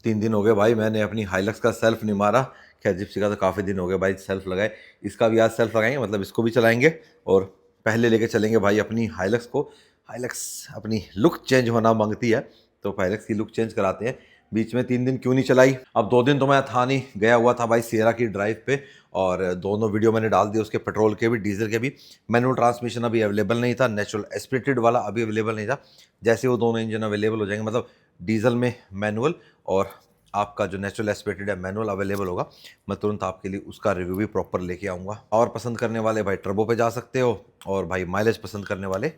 3 दिन हो गए भाई, मैंने अपनी हाइलक्स का सेल्फ नहीं मारा। खैर जिप्सी का तो काफ़ी दिन हो गए भाई सेल्फ लगाए। इसका भी आज सेल्फ लगाएंगे, मतलब इसको भी चलाएंगे और पहले लेके चलेंगे भाई अपनी हाइलक्स को। हाइलक्स अपनी लुक चेंज होना मांगती है, तो हाइलक्स की लुक चेंज कराते हैं। बीच में 3 दिन क्यों नहीं चलाई। अब 2 दिन तो मैं था नहीं, गया हुआ था भाई सियरा की ड्राइव पे, और दोनों वीडियो मैंने डाल दिए उसके, पेट्रोल के भी डीजल के भी। मैनुअल ट्रांसमिशन अभी अवेलेबल नहीं था, नेचुरल एस्पिरेटेड वाला अभी अवेलेबल नहीं था। जैसे वो दोनों इंजन अवेलेबल हो जाएंगे, मतलब डीजल में मैनुअल और आपका जो नेचुरल एस्पिरेटेड है मैनुअल अवेलेबल होगा, मैं तुरंत आपके लिए उसका रिव्यू भी प्रॉपर लेके आऊँगा। और पसंद करने वाले भाई टर्बो पे जा सकते हो, और भाई माइलेज पसंद करने वाले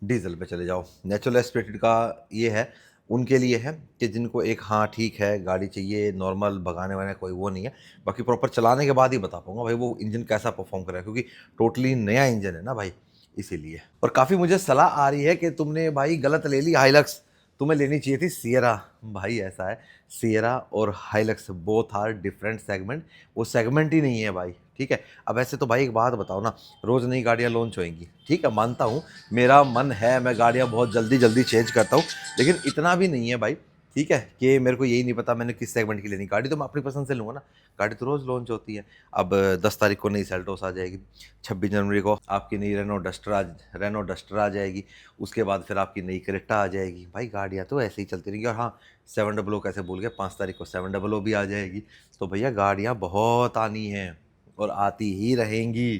डीजल पे चले जाओ। नेचुरल एस्पिरेटेड का ये है, उनके लिए है कि जिनको एक हाँ ठीक है गाड़ी चाहिए, नॉर्मल भगाने वाले कोई वो नहीं है। बाकी प्रॉपर चलाने के बाद ही बता पाऊंगा भाई वो इंजन कैसा परफॉर्म कर रहा है, क्योंकि टोटली नया इंजन है ना भाई, इसीलिए। और काफ़ी मुझे सलाह आ रही है कि तुमने भाई गलत ले ली हाइलक्स, तुम्हें लेनी चाहिए थी सियरा। भाई ऐसा है, सियरा और Hilux both are different segment, वो सेगमेंट ही नहीं है भाई, ठीक है। अब ऐसे तो भाई एक बात बताओ ना, रोज़ नई गाड़ियाँ लॉन्च होएंगी, ठीक है मानता हूँ, मेरा मन है मैं गाड़ियाँ बहुत जल्दी जल्दी चेंज करता हूँ, लेकिन इतना भी नहीं है भाई, ठीक है, कि मेरे को यही नहीं पता मैंने किस सेगमेंट की लेनी। गाड़ी तो मैं अपनी पसंद से लूँगा ना, गाड़ी तो रोज़ लॉन्च होती है। अब 10 तारीख को नई सेल्टोस आ जाएगी, 26 जनवरी को आपकी नई रेनो डस्टर आ जाएगी, उसके बाद फिर आपकी नई क्रेटा आ जाएगी। भाई गाड़ियाँ तो ऐसे ही चलती रहेंगी। और हाँ, 700 कैसे भूल गए, 5 तारीख को 700 भी आ जाएगी। तो भैया गाड़ियाँ बहुत आनी हैं और आती ही रहेंगी,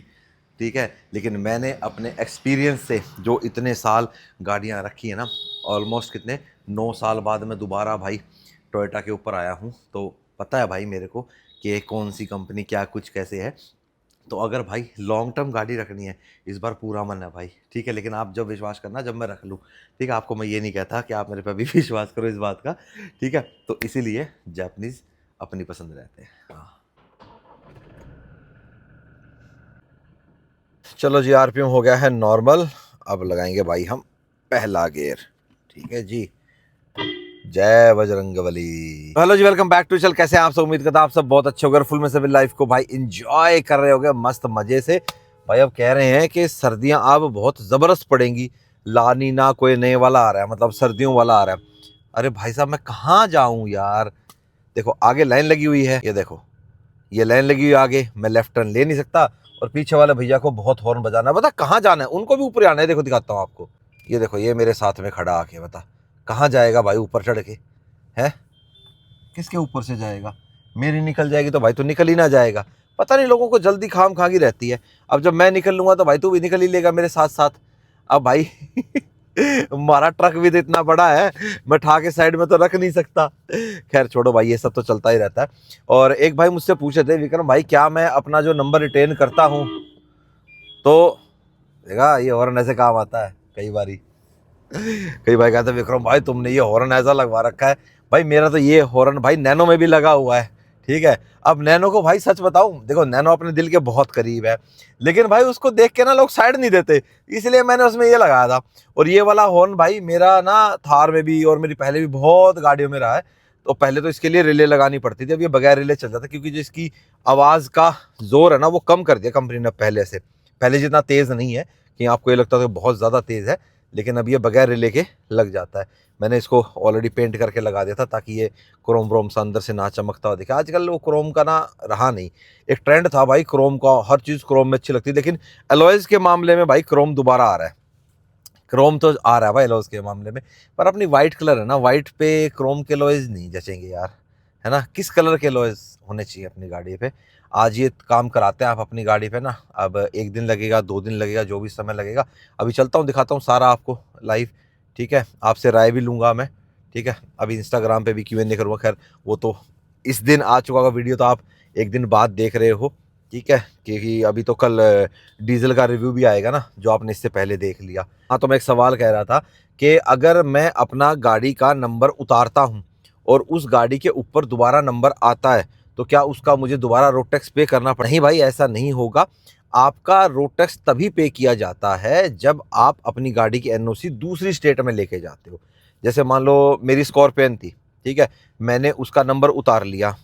ठीक है। लेकिन मैंने अपने एक्सपीरियंस से जो इतने साल गाड़ियाँ रखी है ना, ऑलमोस्ट कितने 9 साल बाद मैं दोबारा भाई टोयोटा के ऊपर आया हूँ, तो पता है भाई मेरे को कि कौन सी कंपनी क्या कुछ कैसे है। तो अगर भाई लॉन्ग टर्म गाड़ी रखनी है, इस बार पूरा मन है भाई, ठीक है। लेकिन आप जब विश्वास करना जब मैं रख लूँ, ठीक है। आपको मैं ये नहीं कहता कि आप मेरे पे भी विश्वास करो इस बात का, ठीक है। तो इसीलिए जापानीज़ अपनी पसंद रहते हैं। हाँ चलो जी, आरपीएम हो गया है नॉर्मल। अब लगाएंगे भाई हम पहला गियर, ठीक है जी। जय बजरंगबली। हेलो जी, वेलकम बैक टू चल। कैसे हैं आप सब? उम्मीद करता आप सब बहुत अच्छे होंगे, फुल में सभी लाइफ को भाई एंजॉय कर रहे होंगे मस्त मजे से। भाई अब कह रहे हैं कि सर्दियां अब बहुत जबरदस्त पड़ेंगी, लानीना कोई नए वाला आ रहा है, मतलब सर्दियों वाला आ रहा है। अरे भाई साहब मैं कहाँ जाऊं यार, देखो आगे लाइन लगी हुई है, ये देखो ये लाइन लगी हुई है आगे, मैं लेफ्ट टर्न ले नहीं सकता, और पीछे वाले भैया को बहुत हॉर्न बजाना है। बता कहाँ जाना है, उनको भी ऊपर आना है। देखो दिखाता हूँ आपको, ये देखो ये मेरे साथ में खड़ा आके, बता कहाँ जाएगा भाई ऊपर चढ़ के, है किसके ऊपर से जाएगा? मेरी निकल जाएगी तो भाई तो निकल ही ना जाएगा। पता नहीं लोगों को जल्दी खाम खागी रहती है। अब जब मैं निकल लूंगा तो भाई तू भी निकल ही लेगा मेरे साथ साथ। अब भाई हमारा ट्रक भी तो इतना बड़ा है, मैं ठा के साइड में तो रख नहीं सकता। खैर छोड़ो भाई, ये सब तो चलता ही रहता है। और एक भाई मुझसे पूछे थे, विक्रम भाई क्या मैं अपना जो नंबर रिटेन करता हूँ तो, देखा ये हॉर्न ऐसे काम आता है कई बारी। कई भाई कहते हैं विक्रम भाई तुमने ये हॉर्न ऐसा लगवा रखा है। भाई मेरा तो ये हॉर्न भाई नैनो में भी लगा हुआ है, ठीक है। अब नैनो को भाई सच बताऊं, देखो नैनो अपने दिल के बहुत करीब है, लेकिन भाई उसको देख के ना लोग साइड नहीं देते, इसलिए मैंने उसमें ये लगाया था। और ये वाला हॉर्न भाई मेरा ना थार में भी और मेरी पहले भी बहुत गाड़ियों में रहा है। तो पहले तो इसके लिए रिले लगानी पड़ती थी, अब ये बगैर रिले चल जाता, क्योंकि जो इसकी आवाज़ का जोर है ना वो कम कर दिया कंपनी ने पहले से। पहले जितना तेज़ नहीं है कि आपको ये लगता था बहुत ज़्यादा तेज़ है, लेकिन अब ये बगैर रिले के लग जाता है। मैंने इसको ऑलरेडी पेंट करके लगा दिया था ताकि ये क्रोम व्रोम सा अंदर से ना चमकता हुआ दिखे। आजकल वो क्रोम का ना रहा नहीं, एक ट्रेंड था भाई क्रोम का, हर चीज़ क्रोम में अच्छी लगती है, लेकिन एलॉयज़ के मामले में भाई क्रोम दोबारा आ रहा है। क्रोम तो आ रहा है भाई एलॉयज़ के मामले में, पर अपनी वाइट कलर है ना, वाइट पे क्रोम के एलॉयज़ नहीं जचेंगे यार, है ना। किस कलर के एलॉयज़ होने चाहिए अपनी गाड़ी पे, आज ये काम कराते हैं आप अपनी गाड़ी पे ना। अब 1 दिन लगेगा 2 दिन लगेगा, जो भी समय लगेगा। अभी चलता हूँ दिखाता हूँ सारा आपको लाइव, ठीक है। आपसे राय भी लूँगा मैं, ठीक है। अभी इंस्टाग्राम पे भी Q&A करूँगा, खैर वो तो इस दिन आ चुका होगा वीडियो, तो आप 1 दिन बाद देख रहे हो, ठीक है। क्योंकि अभी तो कल डीजल का रिव्यू भी आएगा ना, जो आपने इससे पहले देख लिया। हाँ तो मैं एक सवाल कह रहा था कि अगर मैं अपना गाड़ी का नंबर उतारता हूँ और उस गाड़ी के ऊपर दोबारा नंबर आता है, तो क्या उसका मुझे दोबारा रोड टैक्स पे करना पड़ेगा? नहीं भाई ऐसा नहीं होगा। आपका रोड टैक्स तभी पे किया जाता है जब आप अपनी गाड़ी की एनओसी दूसरी स्टेट में लेके जाते हो। जैसे मान लो मेरी स्कॉर्पियन थी, ठीक है, मैंने उसका नंबर उतार लिया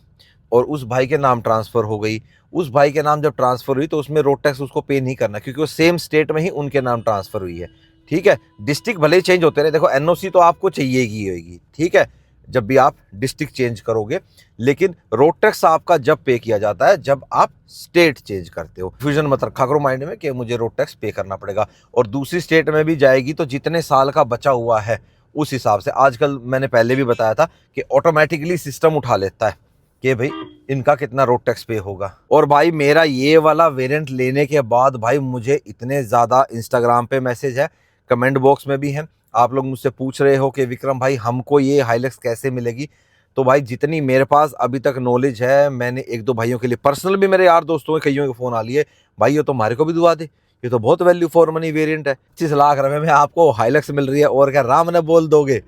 और उस भाई के नाम ट्रांसफ़र हो गई। उस भाई के नाम जब ट्रांसफ़र हुई तो उसमें रोड टैक्स उसको पे नहीं करना, क्योंकि वो सेम स्टेट में ही उनके नाम ट्रांसफ़र हुई है, ठीक है। डिस्ट्रिक्ट भले ही चेंज होते रहे, देखो एनओसी तो आपको चाहिए ही होगी, ठीक है। जब भी आप डिस्ट्रिक्ट चेंज करोगे। लेकिन रोड टैक्स आपका जब पे किया जाता है जब आप स्टेट चेंज करते हो। फ्यूजन मत रखा करो माइंड में कि मुझे रोड टैक्स पे करना पड़ेगा, और दूसरी स्टेट में भी जाएगी तो जितने साल का बचा हुआ है उस हिसाब से। आजकल मैंने पहले भी बताया था कि ऑटोमेटिकली सिस्टम उठा लेता है कि भाई इनका कितना रोड टैक्स पे होगा। और भाई मेरा ये वाला वेरिएंट लेने के बाद भाई मुझे इतने ज़्यादा इंस्टाग्राम पे मैसेज है, कमेंट बॉक्स में भी हैं, आप लोग मुझसे पूछ रहे हो कि विक्रम भाई हमको ये हाइलक्स कैसे मिलेगी। तो भाई जितनी मेरे पास अभी तक नॉलेज है, मैंने एक दो भाइयों के लिए पर्सनल भी, मेरे यार दोस्तों के कईयों के फ़ोन आ लिए, भाई ये तो हमारे को भी दुआ दे, ये तो बहुत वैल्यू फॉर मनी वेरिएंट है, 25 लाख रुपए में आपको हाइलक्स मिल रही है, और क्या राम ने बोल दोगे।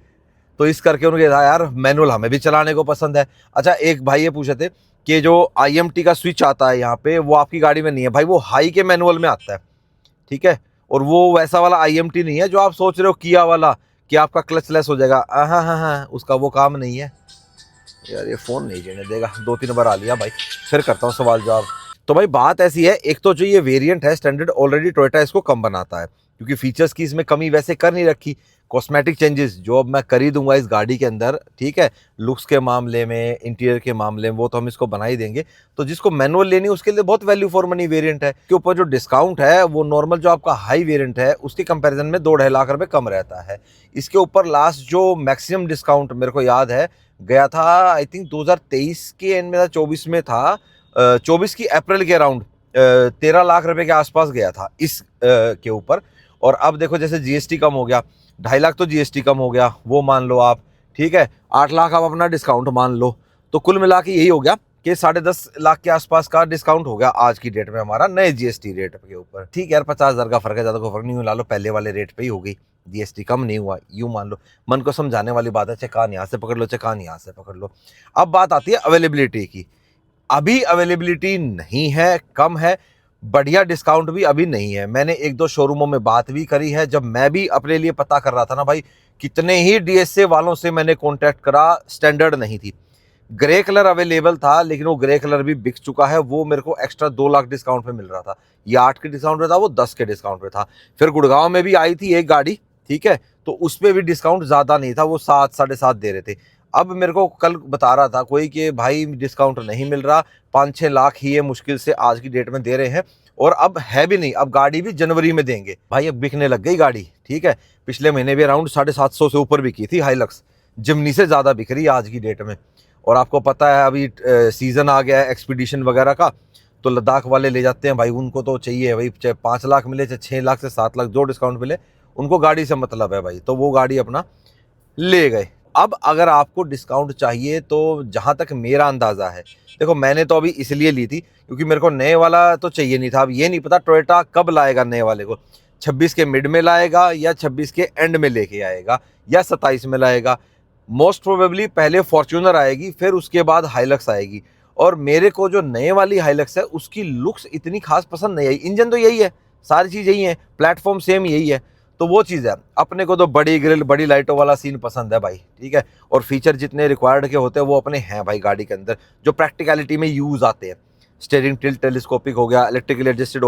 तो इस करके उन्होंने कहा यार मैनुअल हमें भी चलाने को पसंद है। अच्छा एक भाई ये पूछे थे कि जो IMT का स्विच आता है यहाँ पे वो आपकी गाड़ी में नहीं है। भाई वो हाई के मैनुअल में आता है, ठीक है, और वो वैसा वाला IMT नहीं है जो आप सोच रहे हो किया वाला कि आपका क्लच लेस हो जाएगा। हाँ हाँ हाँ, उसका वो काम नहीं है। यार ये फ़ोन नहीं देने देगा, 2-3 बार आ लिया भाई, फिर करता हूँ सवाल जवाब। तो भाई बात ऐसी है, एक तो जो ये वेरिएंट है स्टैंडर्ड, ऑलरेडी टोयोटा इसको कम बनाता है क्योंकि फीचर्स की इसमें कमी वैसे कर नहीं रखी। कॉस्मेटिक चेंजेस जो अब मैं कर ही दूंगा इस गाड़ी के अंदर, ठीक है, लुक्स के मामले में, इंटीरियर के मामले में, वो तो हम इसको बना ही देंगे। तो जिसको मैनुअल लेनी है उसके लिए बहुत वैल्यू फॉर मनी वेरिएंट है। के ऊपर जो डिस्काउंट है वो नॉर्मल जो आपका हाई वेरिएंट है उसके कंपैरिजन में 2-2.5 लाख रुपए कम रहता है। इसके ऊपर लास्ट जो मैक्सिमम डिस्काउंट मेरे को याद है गया था, आई थिंक 2023 के एंड में था, 24 में था, 24 की अप्रैल के अराउंड 13 लाख रुपए के आसपास गया था इस के ऊपर। और अब देखो जैसे GST कम हो गया, 2.5 लाख तो GST कम हो गया, वो मान लो आप, ठीक है, 8 लाख आप अपना डिस्काउंट मान लो, तो कुल मिला के यही हो गया कि 10.5 लाख के आसपास का डिस्काउंट हो गया आज की डेट में हमारा नए GST रेट के ऊपर। ठीक है यार, 50,000 का फर्क है, ज़्यादा कोई फर्क नहीं हुआ, ला लो पहले वाले रेट पे ही हो गई, GST कम नहीं हुआ, यूँ मान लो। मन को समझाने वाली बात है, कान यहाँ से पकड़ लो, कान यहाँ से पकड़ लो। अब बात आती है अवेलेबिलिटी की। अभी अवेलेबिलिटी नहीं है, कम है, बढ़िया डिस्काउंट भी अभी नहीं है। मैंने एक दो शोरूमों में बात भी करी है, जब मैं भी अपने लिए पता कर रहा था ना भाई, कितने ही DSA वालों से मैंने कांटेक्ट करा, स्टैंडर्ड नहीं थी। ग्रे कलर अवेलेबल था लेकिन वो ग्रे कलर भी बिक चुका है, वो मेरे को एक्स्ट्रा 2 लाख डिस्काउंट पे मिल रहा था। ये 8 के डिस्काउंट पे था, वो 10 के डिस्काउंट पे था। फिर गुड़गांव में भी आई थी एक गाड़ी, ठीक है, तो उस पर भी डिस्काउंट ज़्यादा नहीं था, वो 7 7.5 दे रहे थे। अब मेरे को कल बता रहा था कोई कि भाई डिस्काउंट नहीं मिल रहा, 5-6 लाख ही है मुश्किल से आज की डेट में दे रहे हैं, और अब है भी नहीं, अब गाड़ी भी जनवरी में देंगे। भाई अब बिकने लग गई गाड़ी, ठीक है, पिछले महीने भी अराउंड 750 से ऊपर बिकी थी हाइलक्स, जिमनी से ज़्यादा बिक रही है आज की डेट में। और आपको पता है अभी सीज़न आ गया है एक्सपीडिशन वगैरह का, तो लद्दाख वाले ले जाते हैं भाई, उनको तो चाहिए भाई, चाहे 5 लाख मिले चाहे 6 लाख से 7 लाख जो डिस्काउंट मिले, उनको गाड़ी से मतलब है भाई, तो वो गाड़ी अपना ले गए। अब अगर आपको डिस्काउंट चाहिए तो जहाँ तक मेरा अंदाज़ा है, देखो मैंने तो अभी इसलिए ली थी क्योंकि मेरे को नए वाला तो चाहिए नहीं था। अब ये नहीं पता टोयोटा कब लाएगा नए वाले को, 26 के मिड में लाएगा या 26 के एंड में लेके आएगा या 27 में लाएगा। मोस्ट प्रोबेबली पहले फॉर्च्यूनर आएगी, फिर उसके बाद हाइलक्स आएगी। और मेरे को जो नए वाली हाइलक्स है उसकी लुक्स इतनी खास पसंद नहीं आई। इंजन तो यही है, सारी चीज़ यही है, प्लेटफॉर्म सेम यही है, तो वो चीज़ है। अपने को तो बड़ी ग्रिल बड़ी लाइटों वाला सीन पसंद है भाई, ठीक है, और फीचर जितने रिक्वायर्ड के होते हैं वो अपने हैं भाई गाड़ी के अंदर, जो प्रैक्टिकलिटी में यूज़ आते हैं। स्टीयरिंग टिल्ट टेलीस्कोपिक हो गया, इलेक्ट्रिकली एडजस्टेड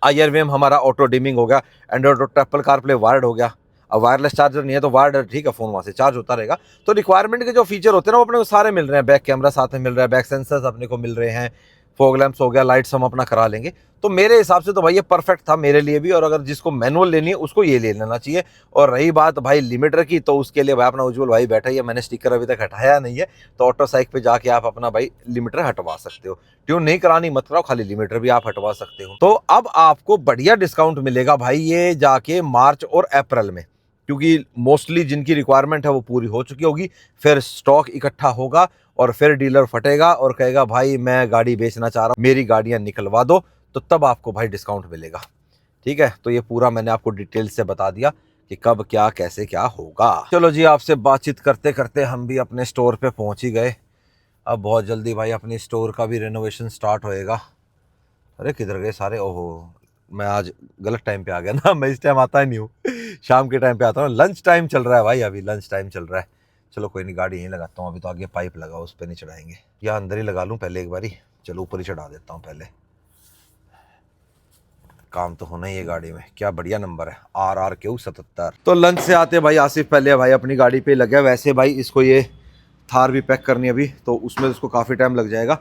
IRVM हमारा ऑटो डिमिंग हो गया, Android auto Apple CarPlay wired हो गया। अब वायरलेस चार्जर नहीं है तो वायर्ड, ठीक है, फ़ोन वहाँ से चार्ज होता रहेगा। तो रिक्वायरमेंट के जो फीचर होते हैं ना वो अपने को सारे मिल रहे हैं। बैक कैमरा साथ में मिल रहा है, बैक सेंसर्स अपने को मिल रहे हैं, फॉग लैंप्स हो गया, लाइट्स हम अपना करा लेंगे। तो मेरे हिसाब से तो भाई ये परफेक्ट था मेरे लिए भी, और अगर जिसको मैनुअल लेनी है उसको ये ले लेना चाहिए। और रही बात भाई लिमिटर की, तो उसके लिए भाई अपना उज्जवल भाई बैठा ही है, मैंने स्टिकर अभी तक हटाया नहीं है, तो ऑटो साइक पे जाके आप अपना भाई लिमिटर हटवा सकते हो। ट्यून नहीं करानी मत कराओ, खाली लिमिटर भी आप हटवा सकते हो। तो अब आपको बढ़िया डिस्काउंट मिलेगा भाई ये जाके मार्च और अप्रैल में, क्योंकि मोस्टली जिनकी रिक्वायरमेंट है वो पूरी हो चुकी होगी, फिर स्टॉक इकट्ठा होगा और फिर डीलर फटेगा और कहेगा भाई मैं गाड़ी बेचना चाह रहा हूँ, मेरी गाड़ियाँ निकलवा दो, तो तब आपको भाई डिस्काउंट मिलेगा। ठीक है, तो ये पूरा मैंने आपको डिटेल से बता दिया कि कब क्या कैसे क्या होगा। चलो जी, आपसे बातचीत करते करते हम भी अपने स्टोर पे पहुंच ही गए। अब बहुत जल्दी भाई अपने स्टोर का भी रेनोवेशन स्टार्ट होएगा। अरे किधर गए सारे, ओहो मैं आज गलत टाइम पे आ गया ना, मैं इस टाइम आता ही नहीं हूँ, शाम के टाइम पे आता हूँ। लंच टाइम चल रहा है भाई, अभी लंच टाइम चल रहा है। चलो कोई नहीं, गाड़ी यहीं लगाता हूँ, अभी तो आगे पाइप लगा उस पर नहीं चढ़ाएंगे, या अंदर ही लगा लूँ पहले एक बारी। चलो ऊपर ही चढ़ा देता हूँ पहले, काम तो होना ही है गाड़ी में। क्या बढ़िया नंबर है, RRQ 77। तो लंच से आते भाई आसिफ पहले भाई अपनी गाड़ी पे लगे। वैसे भाई इसको ये थार भी पैक करनी है अभी, तो उसमें उसको काफ़ी टाइम लग जाएगा।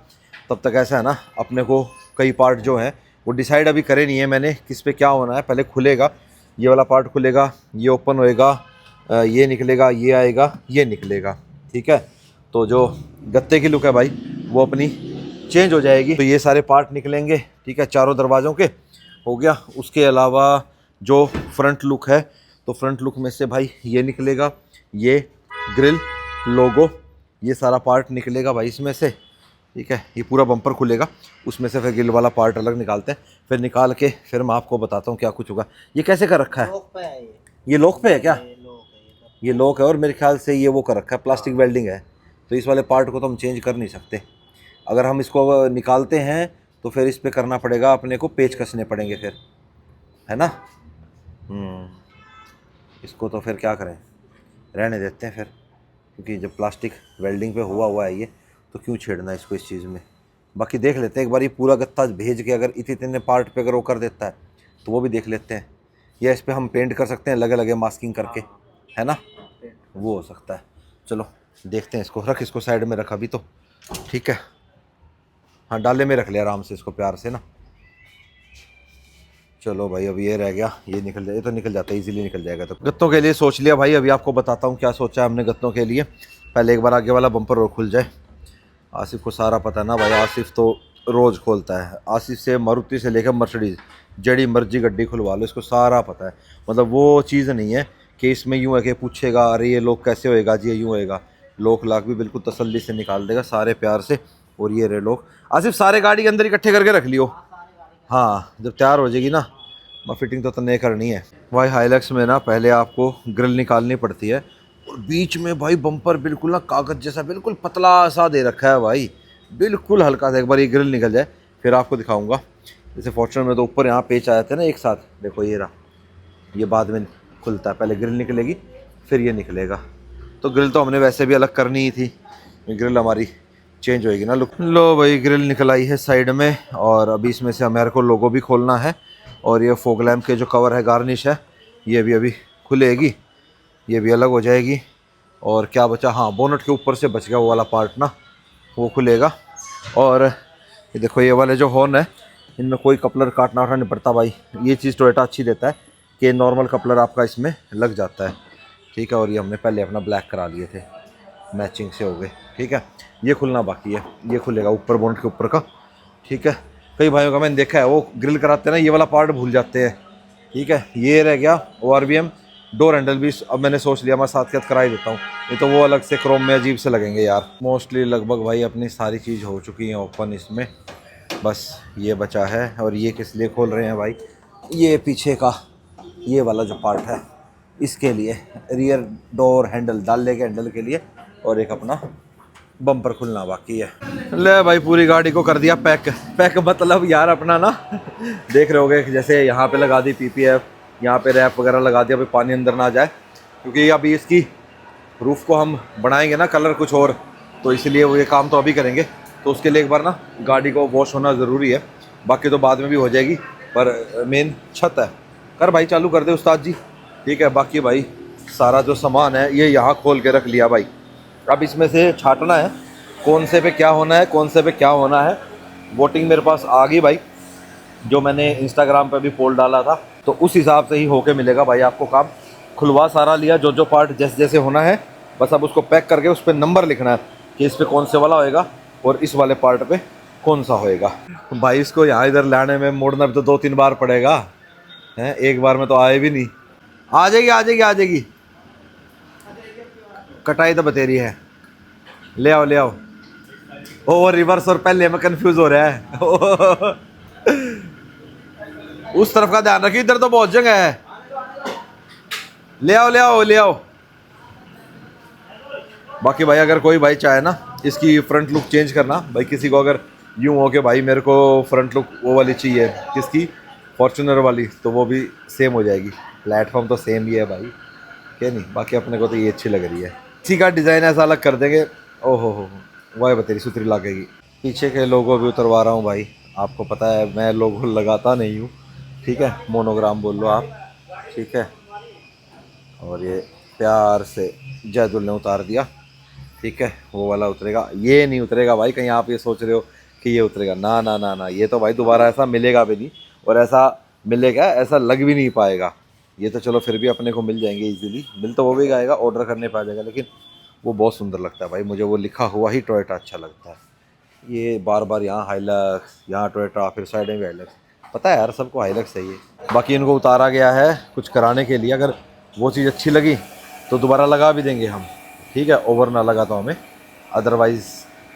तब तक ऐसा है ना, अपने को कई पार्ट जो हैं वो डिसाइड अभी करे नहीं है मैंने किस पे क्या होना है। पहले खुलेगा, ये वाला पार्ट खुलेगा, ये ओपन होएगा, ये निकलेगा, ये आएगा, ये निकलेगा, ठीक है। तो जो गत्ते की लुक है भाई वो अपनी चेंज हो जाएगी। तो ये सारे पार्ट निकलेंगे, ठीक है, चारों दरवाज़ों के हो गया। उसके अलावा जो फ्रंट लुक है, तो फ्रंट लुक में से भाई ये निकलेगा, ये ग्रिल, लोगो, ये सारा पार्ट निकलेगा भाई इसमें से, ठीक है। ये पूरा बम्पर खुलेगा, उसमें से फिर ग्रिल वाला पार्ट अलग निकालते हैं। फिर निकाल के फिर मैं आपको बताता हूँ क्या कुछ होगा। ये कैसे कर रखा है? लॉक पे है ये लॉक पे है क्या? ये लॉक है, और मेरे ख्याल से ये वो कर रखा है, प्लास्टिक वेल्डिंग है। तो इस वाले पार्ट को तो हम चेंज कर नहीं सकते। अगर हम इसको निकालते हैं तो फिर इस पर करना पड़ेगा अपने को, पेच कसने पड़ेंगे फिर, है ना। इसको तो फिर क्या करें, रहने देते हैं फिर, क्योंकि जब प्लास्टिक वेल्डिंग पे हुआ है ये, तो क्यों छेड़ना इसको इस चीज़ में। बाकी देख लेते हैं एक बार, ये पूरा गत्ता भेज के अगर इतने पार्ट पे अगर वो कर देता है तो वो भी देख लेते हैं। या इस पर हम पेंट कर सकते हैं लगे लगे मास्किंग करके, है ना, वो हो सकता है। चलो देखते हैं इसको, रख इसको साइड में रखा अभी तो, ठीक है। हाँ, डाले में रख लिया आराम से इसको, प्यार से ना। चलो भाई, अब ये रह गया, ये निकल जाए, ये तो निकल जाता है, इजीली निकल जाएगा। तो गत्तों के लिए सोच लिया भाई, अभी आपको बताता हूँ क्या सोचा है हमने गत्तों के लिए। पहले एक बार आगे वाला बम्पर और खुल जाए। आसिफ को सारा पता है ना भाई, आसिफ तो रोज़ खोलता है। आसिफ से मारुति से लेकर मर्सिडीज़, जड़ी मर्जी गड्डी खुलवा लो, इसको सारा पता है। मतलब वो चीज़ नहीं है कि इसमें यूँ है कि पूछेगा अरे ये लोग कैसे होएगा जी, ये यूँ होएगा। लोक लाख भी बिल्कुल तसल्ली से निकाल देगा, सारे प्यार से। और ये रे लोग, आसिफ सारे गाड़ी के अंदर इकट्ठे करके रख लियो। हाँ, जब तैयार हो जाएगी ना, फिटिंग तो तय करनी है भाई। हाइलक्स में ना पहले आपको ग्रिल निकालनी पड़ती है, और बीच में भाई बम्पर बिल्कुल ना कागज़ जैसा बिल्कुल पतला सा दे रखा है भाई, बिल्कुल हल्का सा। एक बार ये ग्रिल निकल जाए फिर आपको दिखाऊंगा। जैसे फॉर्च्यूनर में तो ऊपर यहाँ पेच आए थे ना एक साथ, देखो ये रहा, ये बाद में खुलता है, पहले ग्रिल निकलेगी फिर ये निकलेगा। तो ग्रिल तो हमने वैसे भी अलग करनी ही थी, ग्रिल हमारी चेंज होएगी ना लुक। लो भाई, ग्रिल निकल आई है साइड में, और अभी इसमें से हमारे को लोगो भी खोलना है। और ये फॉग लैम्प के जो कवर है, गार्निश है, ये भी अभी खुलेगी, ये भी अलग हो जाएगी। और क्या बचा, हाँ, बोनट के ऊपर से बच गया वो वाला पार्ट ना, वो खुलेगा। और ये देखो, ये वाले जो हॉर्न है, इनमें कोई कपलर काटना वाटना नहीं पड़ता भाई। ये चीज़ टोयोटा अच्छी देता है कि नॉर्मल कपलर आपका इसमें लग जाता है, ठीक है। और ये हमने पहले अपना ब्लैक करा लिए थे, मैचिंग से हो गए, ठीक है। ये खुलना बाकी है, ये खुलेगा ऊपर बोनट के ऊपर का, ठीक है। कई भाइयों का मैंने देखा है वो ग्रिल कराते हैं ना, ये वाला पार्ट भूल जाते हैं, ठीक है। ये रह गया ORVM, डोर हैंडल भी अब मैंने सोच लिया मैं साथ साथ करा ही देता हूँ, ये तो वो अलग से क्रोम में अजीब से लगेंगे यार। मोस्टली लगभग भाई अपनी सारी चीज़ हो चुकी है ओपन इसमें, बस ये बचा है। और ये किस लिए खोल रहे हैं भाई, ये पीछे का ये वाला जो पार्ट है इसके लिए, रियर डोर हैंडल डालने के हैंडल के लिए, और एक अपना बम्पर खुलना बाकी है। ले भाई, पूरी गाड़ी को कर दिया पैक। पैक मतलब यार अपना ना देख रहे होगे, जैसे यहाँ पे लगा दी PPF, यहाँ पे रैप वगैरह लगा दिया, अभी पानी अंदर ना जाए, क्योंकि अभी इसकी रूफ़ को हम बनाएंगे ना कलर कुछ और, तो इसलिए वो ये काम तो अभी करेंगे। तो उसके लिए एक बार ना गाड़ी को वॉश होना ज़रूरी है, बाकी तो बाद में भी हो जाएगी, पर मेन छत है। कर भाई, चालू कर दे उस्ताद जी, ठीक है। बाकी भाई सारा जो सामान है ये यहाँ खोल के रख लिया भाई। अब इसमें से छाटना है कौन से पे क्या होना है, कौन से पे क्या होना है। वोटिंग मेरे पास आ गई भाई, जो मैंने इंस्टाग्राम पे भी पोल डाला था, तो उस हिसाब से ही होके मिलेगा भाई आपको काम। खुलवा सारा लिया, जो जो पार्ट जैसे जैसे होना है, बस अब उसको पैक करके उस पर नंबर लिखना है कि इस पर कौन से वाला होएगा और इस वाले पार्ट पे कौन सा होएगा। भाई इसको यहाँ इधर लाने में मोड़ना भी तो 2-3 बार पड़ेगा, हैं, एक बार में तो आए भी नहीं। आ जाएगी आ जाएगी आ जाएगी, कटाई तो बतेरी है, ले आओ ले आओ। ओ रिवर्स और पहले में कंफ्यूज हो रहा है उस तरफ का ध्यान रखिए, इधर तो बहुत जगह है। ले आओ ले आओ ले आओ। बाकी भाई अगर कोई भाई चाहे ना इसकी फ्रंट लुक चेंज करना, भाई किसी को अगर यूँ हो के भाई मेरे को फ्रंट लुक वो वाली चाहिए, किसकी, फॉर्च्यूनर वाली, तो वो भी सेम हो जाएगी। प्लेटफॉर्म तो सेम ही है भाई, क्या नहीं। बाकी अपने को तो ये अच्छी लग रही है, इसी का डिज़ाइन ऐसा अलग कर देंगे। ओहो हो, वाह बतेरी सुथरी लगेगी। पीछे के लोगो भी उतरवा रहा हूँ भाई, आपको पता है मैं लोगो लगाता नहीं हूँ, ठीक है, मोनोग्राम बोल लो आप, ठीक है। और ये प्यार से जैदुल ने उतार दिया, ठीक है, वो वाला उतरेगा, ये नहीं उतरेगा भाई। कहीं आप ये सोच रहे हो कि ये उतरेगा, ना ना ना ना, ये तो भाई दोबारा ऐसा मिलेगा भी नहीं, और ऐसा मिलेगा ऐसा लग भी नहीं पाएगा। ये तो चलो फिर भी अपने को मिल जाएंगे इजीली, मिल तो वो भी जाएगा, ऑर्डर करने पा जाएगा, लेकिन वो बहुत सुंदर लगता है भाई। मुझे वो लिखा हुआ ही टोयोटा अच्छा लगता है। ये बार बार यहाँ हाइलक्स, यहाँ टोयोटा, फिर साइड में भी हाइलक्स, पता है यार सबको हाइलक्स चाहिए। बाकी इनको उतारा गया है कुछ कराने के लिए, अगर वो चीज़ अच्छी लगी तो दोबारा लगा भी देंगे हम, ठीक है। ओवर ना लगा तो हमें, अदरवाइज़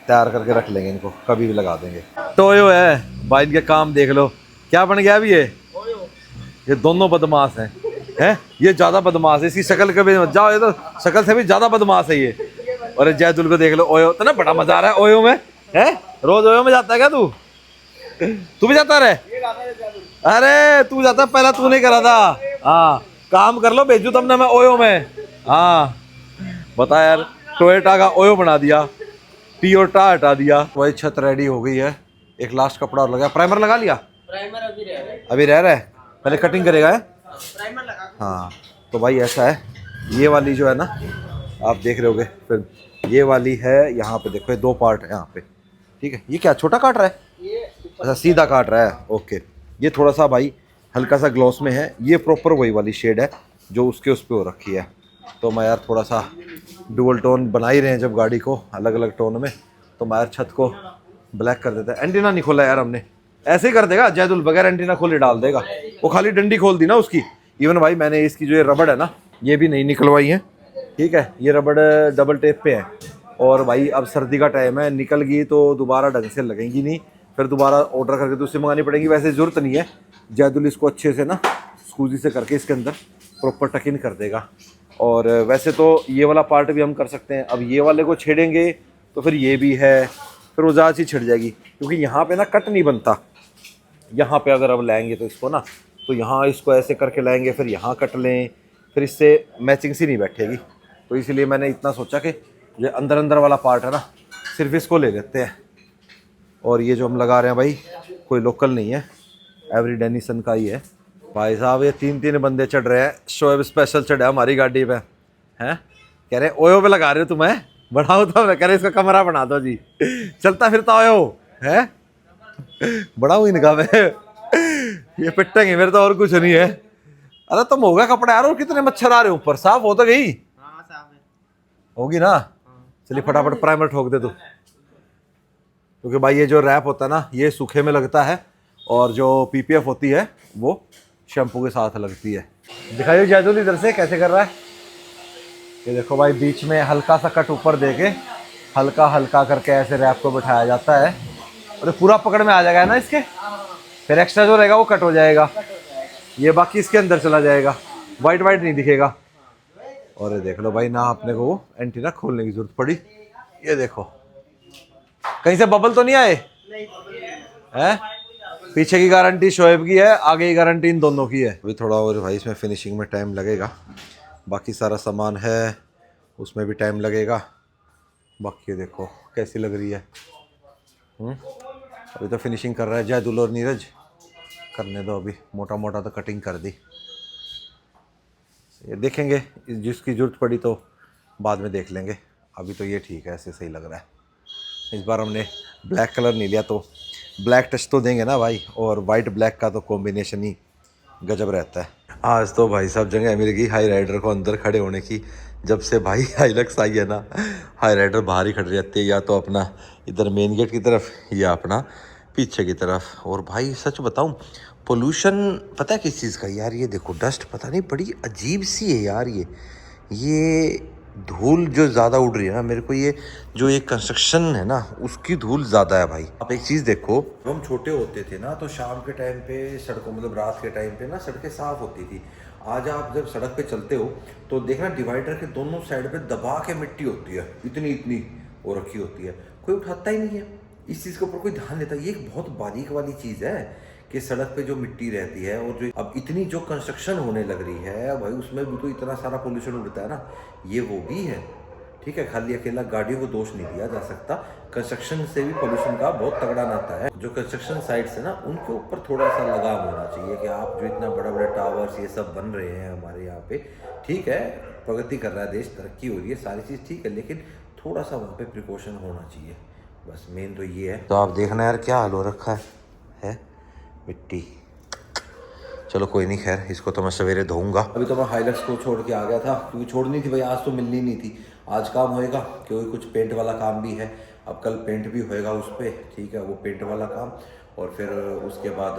तैयार करके रख लेंगे इनको, कभी भी लगा देंगे। टोयो है भाई, इनके काम देख लो क्या बन गया अभी ये दोनों बदमाश हैं ये ज़्यादा बदमाश है, इसकी शक्ल कभी मत जाओ, ये तो शक्ल से भी ज़्यादा बदमाश है ये। और जयदुल को देख लो, ओयो तो ना बड़ा मजा आ रहा है ओयो में, है रोज ओयो में जाता है क्या तू भी जाता रहे? अरे तू जाता, पहला तू नहीं करा था। हाँ काम कर लो, भेजू तुमने मैं ओयो में। हाँ बता यार, टोयोटा का ओयो बना दिया, टियोटा हटा दिया। वही छत रेडी हो गई है, एक लास्ट कपड़ा और लगा, प्राइमर लगा लिया, प्राइमर अभी रह रहा है, पहले कटिंग करेगा है? प्राइमर लगा। हाँ तो भाई ऐसा है, ये वाली जो है ना आप देख रहे होगे, फिर ये वाली है यहाँ पे देखो, ये दो पार्ट है यहाँ पे, ठीक है। ये क्या छोटा काट रहा है? ये अच्छा सीधा काट रहा है, ओके। ये थोड़ा सा भाई हल्का सा ग्लॉस में है, ये प्रॉपर वही वाली शेड है जो उसके उस पर हो रखी है। तो मैं यार थोड़ा सा डुअल टोन बना ही रहे हैं जब गाड़ी को अलग अलग टोन में, तो मैं यार छत को ब्लैक कर देता है। एंटीना नहीं खोला यार हमने, ऐसे ही कर देगा जयदुल, बगैर एंटीना खोले डाल देगा, वो खाली डंडी खोल दी ना उसकी। इवन भाई मैंने इसकी जो ये रबड़ है ना, ये भी नहीं निकलवाई है, ठीक है। ये रबड़ डबल टेप पे है, और भाई अब सर्दी का टाइम है, निकल गई तो दोबारा ढंग से लगेंगी नहीं, फिर दोबारा ऑर्डर करके दूसरी मंगानी पड़ेगी। वैसे ज़रूरत नहीं है, जयदुल इसको अच्छे से ना स्कूजी से करके इसके अंदर प्रॉपर टक इन कर देगा। और वैसे तो ये वाला पार्ट भी हम कर सकते हैं, अब ये वाले को छेड़ेंगे तो फिर ये भी है, फिर वो ज़्यादा चीज़ छिड़ जाएगी, क्योंकि यहाँ पे ना कट नहीं बनता। यहाँ पे अगर अब लाएंगे तो इसको ना, तो यहाँ इसको ऐसे करके लाएंगे, फिर यहाँ कट लें, फिर इससे मैचिंग सी नहीं बैठेगी। तो इसलिए मैंने इतना सोचा कि ये अंदर अंदर वाला पार्ट है ना, सिर्फ इसको ले लेते हैं। और ये जो हम लगा रहे हैं भाई कोई लोकल नहीं है, एवरी डेनिसन का ही है भाई साहब। ये तीन तीन बंदे चढ़ रहे हैं, शोएब स्पेशल चढ़ा हमारी गाड़ी पे, हैं कह रहे ओयो पे लगा रहे हो तुम्हें, बढ़ाओ तो कह रहे इसका कमरा बना दो जी, चलता फिरता ओयो है, बढ़ाओ इनका मैं ये पिटेंगे मेरे तो, और कुछ नहीं है। अरे तुम होगा कपड़ा यार, और कितने मच्छर आ रहे ऊपर, साफ हो तो गई हाँ साहब है। होगी ना। चलिए फटाफट प्राइमर ठोक दे तू, क्योंकि भाई ये जो रैप होता है ना ये सूखे में लगता है, और जो पीपीएफ होती है वो शैम्पू के साथ लगती है। दिखाइए जयदुल इधर से कैसे कर रहा है। ये देखो भाई बीच में हल्का सा कट ऊपर देके हल्का हल्का करके ऐसे रैप को बिठाया जाता है, और ये पूरा पकड़ में आ जाएगा ना इसके, फिर एक्स्ट्रा जो रहेगा वो कट हो जाएगा, ये बाकी इसके अंदर चला जाएगा, वाइट वाइट नहीं दिखेगा। और ये देख लो भाई ना अपने को वो एंटीना खोलने की जरूरत पड़ी, ये देखो कहीं से बबल तो नहीं आए हैं। पीछे की गारंटी शोएब की है, आगे की गारंटी इन दोनों की है। अभी थोड़ा और भाई इसमें फिनिशिंग में टाइम लगेगा, बाकी सारा सामान है उसमें भी टाइम लगेगा। बाकी देखो कैसी लग रही है। अभी तो फिनिशिंग कर रहा है जयदुल और नीरज, करने दो अभी, मोटा मोटा तो कटिंग कर दी, ये देखेंगे जिसकी ज़रूरत पड़ी तो बाद में देख लेंगे। अभी तो ये ठीक है, ऐसे सही लग रहा है। इस बार हमने ब्लैक कलर नहीं लिया तो ब्लैक टच तो देंगे ना भाई, और वाइट ब्लैक का तो कॉम्बिनेशन ही गजब रहता है। आज तो भाई साहब जगह मिल गई हाई राइडर को अंदर खड़े होने की, जब से भाई हाइलक्स आई है ना, हाई राइडर बाहर ही खड़ी रहती है, या तो अपना इधर मेन गेट की तरफ या अपना पीछे की तरफ। और भाई सच बताऊं पोल्यूशन पता है किस चीज़ का यार, ये देखो डस्ट पता नहीं बड़ी अजीब सी है यार, ये धूल जो ज़्यादा उड़ रही है ना, मेरे को ये जो ये कंस्ट्रक्शन है ना उसकी धूल ज़्यादा है भाई। आप एक चीज़ देखो, जब हम छोटे होते थे ना तो शाम के टाइम पे सड़कों, मतलब रात के टाइम पे ना सड़कें साफ होती थी। आज आप जब सड़क पे चलते हो तो देखना डिवाइडर के दोनों साइड पे दबा के मिट्टी होती है, इतनी इतनी वो रखी होती है, कोई उठाता ही नहीं है इस चीज़ के ऊपर, कोई ध्यान देता है। ये एक बहुत बारीक वाली चीज़ है कि सड़क पे जो मिट्टी रहती है, और जो अब इतनी जो कंस्ट्रक्शन होने लग रही है भाई उसमें भी तो इतना सारा पोल्यूशन उड़ता है ना, ये वो भी है। ठीक है, खाली अकेला गाड़ियों को दोष नहीं दिया जा सकता, कंस्ट्रक्शन से भी पोल्यूशन का बहुत तगड़ा नाता है। जो कंस्ट्रक्शन साइट्स है ना उनके ऊपर थोड़ा सा लगाम होना चाहिए कि आप जो इतना बड़ा बड़ा टावर्स ये सब बन रहे हैं हमारे यहाँ पे, ठीक है प्रगति कर रहा है देश, तरक्की हो रही है, सारी चीज़ ठीक है, लेकिन थोड़ा सा वहाँ पे प्रिकॉशन होना चाहिए, बस मेन तो ये है। तो आप देखना यार क्या हाल हो रखा है मिट्टी। चलो कोई नहीं, खैर इसको तो मैं सवेरे धोऊंगा। अभी तो मैं हाइलक्स को छोड़ के आ गया था, क्योंकि छोड़नी थी भाई, आज तो मिलनी नहीं थी। आज काम होएगा क्योंकि कुछ पेंट वाला काम भी है, अब कल पेंट भी होएगा उस पर, ठीक है, वो पेंट वाला काम। और फिर उसके बाद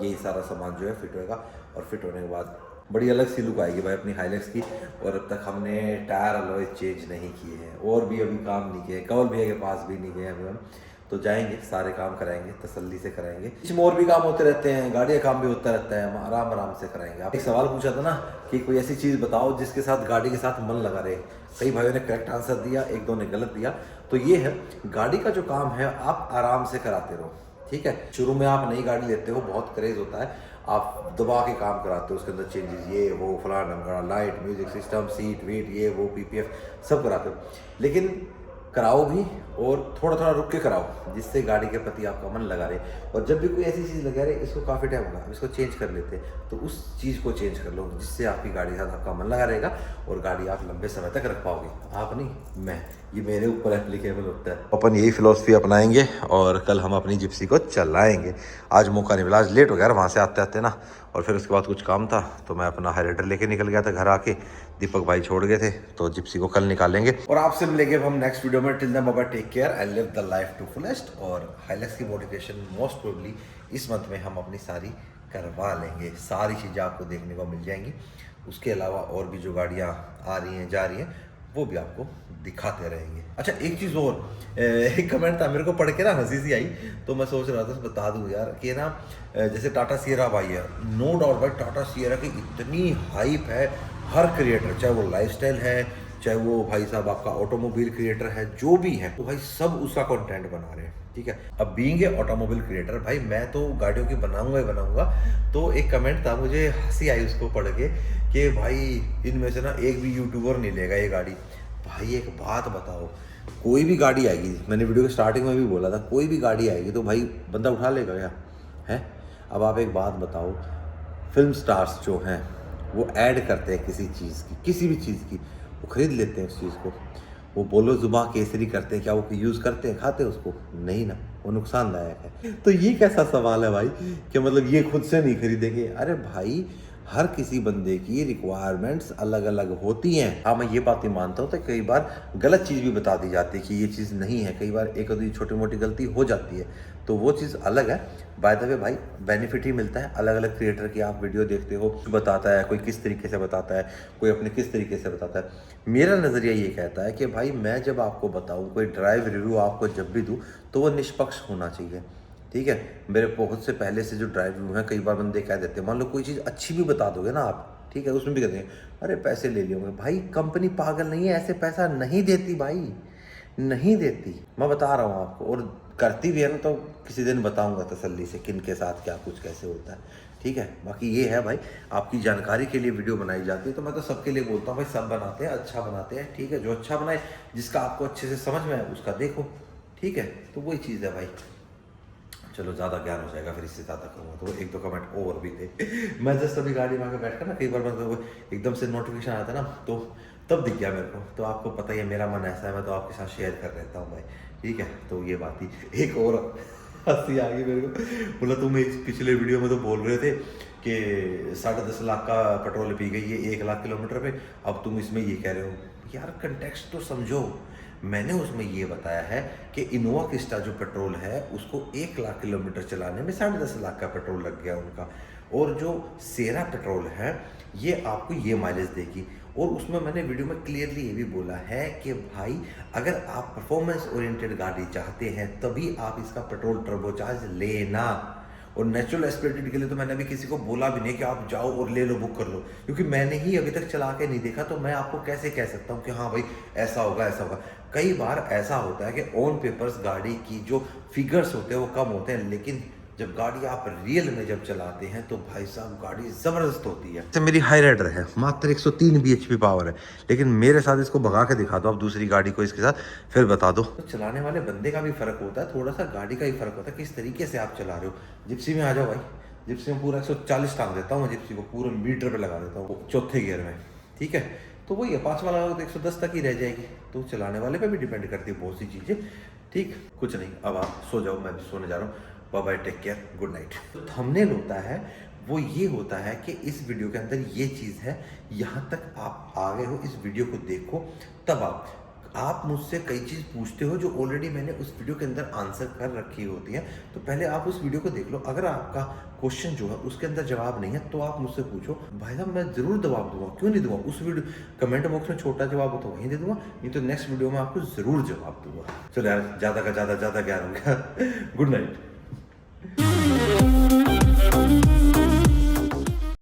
यही सारा सामान जो है फिट होएगा, और फिट होने के बाद बड़ी अलग सी लुक आएगी भाई अपनी हाइलक्स की। और अब तक हमने टायर अलॉय चेंज नहीं किए हैं, और भी अभी काम नहीं किए, कंवल भैया के पास भी नहीं गए अभी हम। तो जाएंगे, सारे काम कराएंगे, तसल्ली से कराएंगे। इसमें और भी काम होते रहते हैं, गाड़ी का काम भी होता रहता है, हम आराम आराम से कराएंगे। आप एक सवाल पूछा था ना कि कोई ऐसी चीज़ बताओ जिसके साथ गाड़ी के साथ मन लगा रहे। कई भाइयों ने करेक्ट आंसर दिया, एक दो ने गलत दिया। तो ये है, गाड़ी का जो काम है आप आराम से कराते रहो, ठीक है। शुरू में आप नई गाड़ी लेते हो, बहुत क्रेज होता है, आप दबा के काम कराते हो, उसके अंदर चेंजेस ये वो फलाना ढमकाना, लाइट, म्यूजिक सिस्टम, सीट वीट, ये वो पीपीएफ सब कराते हो। लेकिन कराओ भी, और थोड़ा थोड़ा रुक के कराओ, जिससे गाड़ी के प्रति आपका मन लगा रहे। और जब भी कोई ऐसी चीज़ लगा रहे, इसको काफ़ी टाइम होगा, इसको चेंज कर लेते हैं, तो उस चीज़ को चेंज कर लो, जिससे आपकी गाड़ी के साथ आपका मन लगा रहेगा, और गाड़ी आप लंबे समय तक रख पाओगे। आप नहीं, मैं, ये मेरे ऊपर एप्लीकेबल होता है। अपन यही फिलॉसफी अपनाएंगे, और कल हम अपनी जिप्सी को चलाएंगे। आज मौका नहीं मिला, आज लेट हो गया वहाँ से आते आते ना, और फिर उसके बाद कुछ काम था, तो मैं अपना हाईलाइटर लेके निकल गया था घर आके। दीपक भाई छोड़ गए थे, तो जिप्सी को कल निकालेंगे और आपसे मिलेंगे हम नेक्स्ट वीडियो में। Till then bye bye, take care and live the life to fullest. और हाइलक्स की मॉडिफिकेशन मोस्ट प्रोबेबली इस मंथ में हम अपनी सारी करवा लेंगे, सारी चीज़ें आपको देखने को मिल जाएंगी। उसके अलावा और भी जो गाड़ियाँ आ रही हैं जा रही हैं, वो भी आपको दिखाते रहेंगे। अच्छा एक चीज़ और, एक कमेंट था मेरे को पढ़ के ना हंसी सी आई, तो मैं सोच रहा था बता दूं यार कि ना, जैसे टाटा सियरा भाई है, नो डाउट भाई टाटा सियरा की इतनी हाइप है, हर क्रिएटर, चाहे वो लाइफस्टाइल है, चाहे वो भाई साहब आपका ऑटोमोबाइल क्रिएटर है, जो भी है, तो भाई सब उसका कंटेंट बना रहे हैं, ठीक है। अब बीइंग ए ऑटोमोबाइल क्रिएटर भाई, मैं तो गाड़ियों की बनाऊंगा ही बनाऊंगा। तो एक कमेंट था, मुझे हंसी आई उसको पढ़ के कि भाई इनमें से ना एक भी यूट्यूबर नहीं लेगा ये गाड़ी। भाई एक बात बताओ, कोई भी गाड़ी आएगी, मैंने वीडियो के स्टार्टिंग में भी बोला था, कोई भी गाड़ी आएगी तो भाई बंदा उठा लेगा क्या है। अब आप एक बात बताओ, फिल्म स्टार्स जो हैं वो ऐड करते हैं किसी चीज़ की, किसी भी चीज़ की, वो खरीद लेते हैं उस चीज़ को। वो बोलो जुबा केसरी करते हैं, क्या वो यूज़ करते हैं, खाते हैं उसको? नहीं ना, वो नुकसानदायक है। तो ये कैसा सवाल है भाई कि मतलब ये खुद से नहीं खरीदेंगे? अरे भाई हर किसी बंदे की रिक्वायरमेंट्स अलग अलग होती हैं। हाँ मैं ये बात ही मानता हूँ, तो कई बार गलत चीज़ भी बता दी जाती है कि ये चीज़ नहीं है, कई बार एक आधी छोटी मोटी गलती हो जाती है, तो वो चीज़ अलग है। बाय द वे भाई बेनिफिट ही मिलता है, अलग अलग क्रिएटर की आप वीडियो देखते हो, बताता है कोई किस तरीके से बताता है, कोई अपने किस तरीके से बताता है। मेरा नज़रिया ये कहता है कि भाई मैं जब आपको बताऊँ, कोई ड्राइव रिव्यू आपको जब भी दूँ, तो वो निष्पक्ष होना चाहिए, ठीक है। मेरे बहुत से पहले से जो ड्राइव रिव्यू हैं, कई बार बंदे कह देते हैं, मान लो कोई चीज़ अच्छी भी बता दोगे ना आप, ठीक है, उसमें भी कहते हैं अरे पैसे ले लियोगे। भाई कंपनी पागल नहीं है, ऐसे पैसा नहीं देती भाई, नहीं देती, मैं बता रहा हूँ आपको। और करती भी है ना, तो किसी दिन बताऊंगा तसल्ली से किन के साथ क्या कुछ कैसे होता है, ठीक है। बाकी ये है भाई, आपकी जानकारी के लिए वीडियो बनाई जाती है, तो मैं तो सबके लिए बोलता हूँ भाई, सब बनाते हैं, अच्छा बनाते हैं, ठीक है। जो अच्छा बनाए, जिसका आपको अच्छे से समझ में आए, उसका देखो, ठीक है। तो वही चीज़ है भाई। चलो ज़्यादा ज्ञान हो जाएगा, फिर इससे ज़्यादा करूँगा तो एक दो कमेंट और भी थे। मैं जस्ट अभी गाड़ी में आकर बैठ कर ना, कई बार मतलब एकदम से नोटिफिकेशन आता है ना, तो तब दिख गया मेरे को। तो आपको पता ही है मेरा मन ऐसा है, मैं तो आपके साथ शेयर कर रहता हूँ भाई, ठीक है। तो ये बात ही, एक और हंसी आ गई मेरे को, बोला तुम एक पिछले वीडियो में तो बोल रहे थे कि 10.5 लाख का पेट्रोल पी गई है 1 लाख किलोमीटर पे, अब तुम इसमें ये कह रहे हो। यार कंटेक्स्ट तो समझो, मैंने उसमें ये बताया है कि इनोवा क्रिस्टा जो पेट्रोल है, उसको 1 लाख किलोमीटर चलाने में 10.5 लाख का पेट्रोल लग गया उनका। और जो सेरा पेट्रोल है, ये आपको ये माइलेज देगी। और उसमें मैंने वीडियो में क्लियरली ये भी बोला है कि भाई अगर आप परफॉर्मेंस ओरिएंटेड गाड़ी चाहते हैं, तभी आप इसका पेट्रोल टर्बोचार्ज लेना। और नेचुरल एस्पिरेटेड के लिए तो मैंने अभी किसी को बोला भी नहीं कि आप जाओ और ले लो, बुक कर लो, क्योंकि मैंने ही अभी तक चला के नहीं देखा। तो मैं आपको कैसे कह सकता हूँ कि हाँ भाई ऐसा होगा ऐसा होगा। कई बार ऐसा होता है कि ऑन पेपर्स गाड़ी की जो फिगर्स होते हैं वो कम होते हैं, लेकिन जब गाड़ी आप रियल में जब चलाते हैं तो भाई साहब गाड़ी ज़बरदस्त होती है। तो मेरी हाई राइडर है, मात्र 103 bhp पावर है, लेकिन मेरे साथ इसको भगा के दिखा दो आप दूसरी गाड़ी को इसके साथ, फिर बता दो। तो चलाने वाले बंदे का भी फ़र्क होता है, थोड़ा सा गाड़ी का ही फ़र्क होता है, किस तरीके से आप चला रहे हो। जिप्सी में आ जाओ भाई, जिप्सी में पूरा 140 टांग देता हूँ मैं, जिप्सी को पूरा मीटर पर लगा देता हूँ चौथे गियर में, ठीक है। तो वही है, 5वां लगाओगे तो 110 तक ही रह जाएगी। तो चलाने वाले पे भी डिपेंड करती है बहुत सी चीज़ें। ठीक, कुछ नहीं, अब आप सो जाओ, मैं भी सोने जा रहा हूँ। Bye bye, take care, good night. तो थंबनेल होता है वो ये होता है कि इस वीडियो के अंदर ये चीज़ है, यहाँ तक आप आ गए हो, इस वीडियो को देखो, तब आप मुझसे कई चीज़ पूछते हो जो ऑलरेडी मैंने उस वीडियो के अंदर आंसर कर रखी होती है। तो पहले आप उस वीडियो को देख लो, अगर आपका क्वेश्चन जो है उसके अंदर जवाब नहीं है तो आप मुझसे पूछो, भाई साहब मैं ज़रूर जवाब दूंगा, क्यों नहीं दूंगा। उस वीडियो कमेंट बॉक्स में छोटा जवाब हो तो वहीं दे दूंगा, नहीं तो नेक्स्ट वीडियो में आपको ज़रूर जवाब दूंगा। चलो यार, ज़्यादा का ज़्यादा ज्ञान हो गया। Good night.